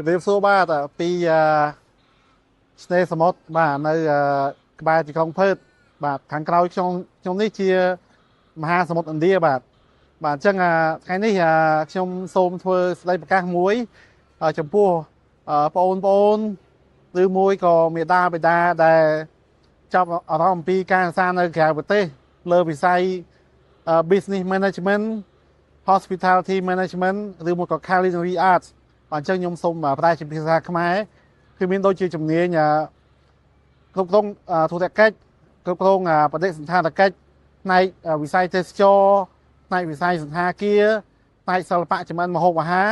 เรียบโซบ้าแต่ปีสเนสมดบ้านในกบายที่ของเพิดบาททางเราtrongนี้เชียมหาสมุทรอินเดียบาทจังไงนี่trong โซมทัวร์ได้ประกาศมวยจำพวกปอนหรือมวยก็มีดาไปดาได้จับเอาทำปีการสร้างในแก่ประเทศเลอวิสัยbusiness management hospitality management หรือมวยก็ culinary arts บางเช่นยมสมพระราชพิธีขมายคือมีโดยจุดนี้គ្រប់គ្រងធុរកិច្ចគ្រប់គ្រងប្រទេសសន្តានកិច្ចផ្នែកវិស័យទេសចរផ្នែកវិស័យសន្តាគារផ្នែកសិល្បៈចម្អិនម្ហូបអាហារ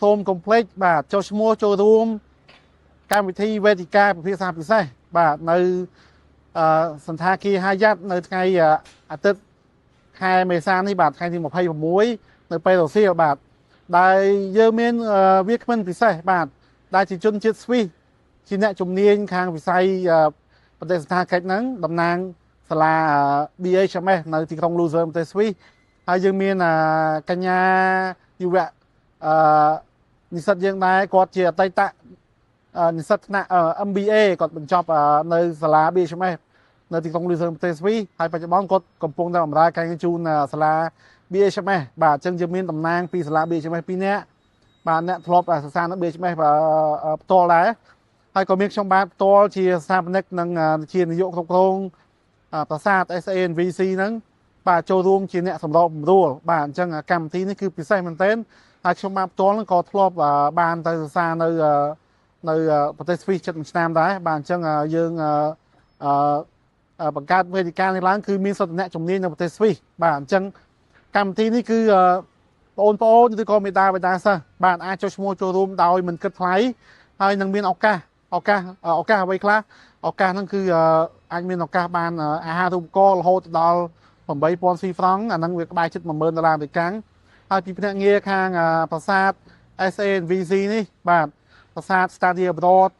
សូមកុំភ្លេចបាទចុះឈ្មោះចូលរួមកម្មវិធីវេទិកាពិភាក្សាពិសេសបាទនៅសន្តាគារហាយ៉ាត់នៅថ្ងៃអាទិត្យខែមេសានេះបាទថ្ងៃទី26នៅពេលរសៀលបាទដែលយើងមានវាគ្មិនពិសេសបាទដែលជាជនជាតិស្វីសជាអ្នកជំនាញខាងវិស័យប្រទេសសន្តាកិច្ចហ្នឹងតំណាងសាលា BHMS នៅទីក្រុង Loser ប្រទេសស្វីសហើយយើងមានកញ្ញាយុវៈនិស្សិតយើងដែរគាត់ជាអតីតនិស្សិតថ្នាក់ MBA គាត់បញ្ចប់នៅសាលា BHMS នៅទីក្រុង Loser ប្រទេសស្វីសហើយបច្ចុប្បន្នគាត់កំពុងតែបម្រើការងារជូនសាលា BHMS បាទអញ្ចឹងយើងមានតំណាងពីសាលា BHMS 2នាក់បាទអ្នកធ្លាប់សិក្សានៅ BHMS ផ្ទាល់ដែរហើយក៏មានខ្ញុំបាទផ្ទាល់ជាស្ថាបនិកនិងជានាយកគ្រប់គ្រងប្រាសាទ SANVC ហ្នឹងបាទចូលរួមជាអ្នកសម្របសម្រួលបាទអញ្ចឹងកម្មវិធីនេះគឺពិសេសមែនទែនហើយខ្ញុំបាទផ្ទាល់ហ្នឹងក៏ធ្លាប់បានទៅសិក្សានៅប្រទេសស្វីសជិត1ឆ្នាំដែរបាទអញ្ចឹងយើងបង្កើតវេទិកានេះឡើងគឺមានសន្តិអ្នកជំនាញនៅប្រទេសស្វីសបាទអញ្ចឹងកម្មវិធីនេះគឺបងប្អូនឬក៏មេដាបេដាសិស្សបាទអាចចុះឈ្មោះចូលរួមដោយមិនគិតថ្លៃហើយនឹងមានឱកាសអ្វីខ្លះឱកាសហ្នឹងគឺអាចមានឱកាសបានអាហារូបករណ៍រហូតដល់8000 ស៊ីហ្វ្រង់អាហ្នឹងវាក្បែរជិត$10000អមេរិកហើយពីភ្នាក់ងារខាងប្រាសាទ SANVC នេះបាទប្រាសាទ Study Abroad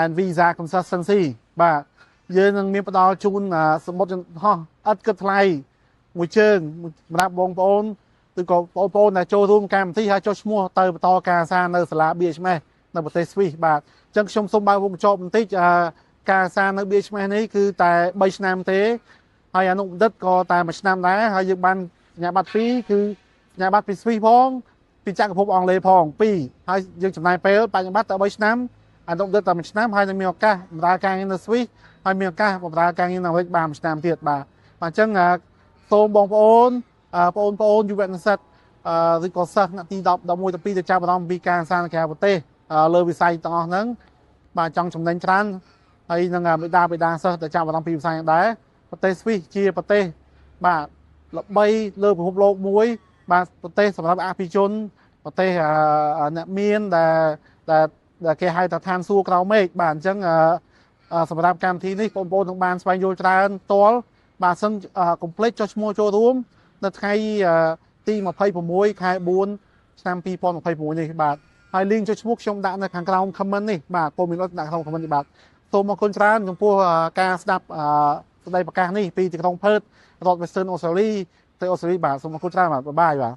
and Visa Consultancy បាទយើងនឹងមានផ្ដល់ជូនសម្បត្តិហោះឥតគិតថ្លៃមួយជើងសម្រាប់បងប្អូនឬក៏បងប្អូនដែលចូលរួមកម្មវិធីហើយចុះឈ្មោះទៅបន្តការសិក្សានៅសាលា BHMS នៅប្រទេសស្វីសបាទអញ្ចឹងខ្ញុំសូមបើកវងកញ្ចប់បន្តិចការសិក្សានៅ BHMS នេះគឺតែ3ឆ្នាំទេហើយអនុបណ្ឌិតក៏តែ1ឆ្នាំដែរហើយយើងបានសញ្ញាបត្រ2គឺសញ្ញាបត្រពីស្វីសផងពីចក្រភពអង់គ្លេសផង2ហើយយើងចំណាយពេលបញ្ញាបត្រតែ3ឆ្នាំអនុបណ្ឌិតតែ1ឆ្នាំហើយនឹងមានឱកាសបម្រើការងារនៅស្វីសហើយមានឱកាសបម្រើការងារនៅអាមេរិកបាន1ឆ្នាំទៀតបាទអញ្ចឹងសូមបងប្អូនយុវនិស្សិតឬក៏សិស្សថ្នាក់ទី10 11 12ទៅចាប់អារម្មណ៍ពីការសិក្សានៅក្រៅប្រទេសលើវិស័យទាំងអស់ហ្នឹងបាទចង់ចំណេញច្រើនហើយនឹងមេដាបេដាសិស្សទៅចាប់អារម្មណ៍ពីវិស័យហ្នឹងដែរប្រទេសស្វីសជាប្រទេសបាទល្បីលើពិភពលោកមួយបាទប្រទេសសម្រាប់អភិជនប្រទេសអ្នកមានដែលគេហៅថាឋានសួគ៌ក្រៅមេឃបាទអញ្ចឹងសម្រាប់កម្មវិធីនេះបងប្អូននឹងបានស្វែងយល់ច្រើនតលបាទសិនកុំភ្លេចចុះឈ្មោះចូលរួមនៅថ្ងៃទី26 ខែ 4 ឆ្នាំ 2026 នេះបាទហើយ link ចុះឈ្មោះខ្ញុំដាក់នៅខាងក្រោម comment នេះបាទពលមានដាក់ក្នុង comment នេះបាទសូមអរគុណច្រើនចំពោះការស្ដាប់សេចក្តីប្រកាសនេះពីទីក្រុងផឺតរដ្ឋ Western Australia ទៅអូស្ត្រាលីបាទសូមអរគុណច្រើនបាទបាយបាទ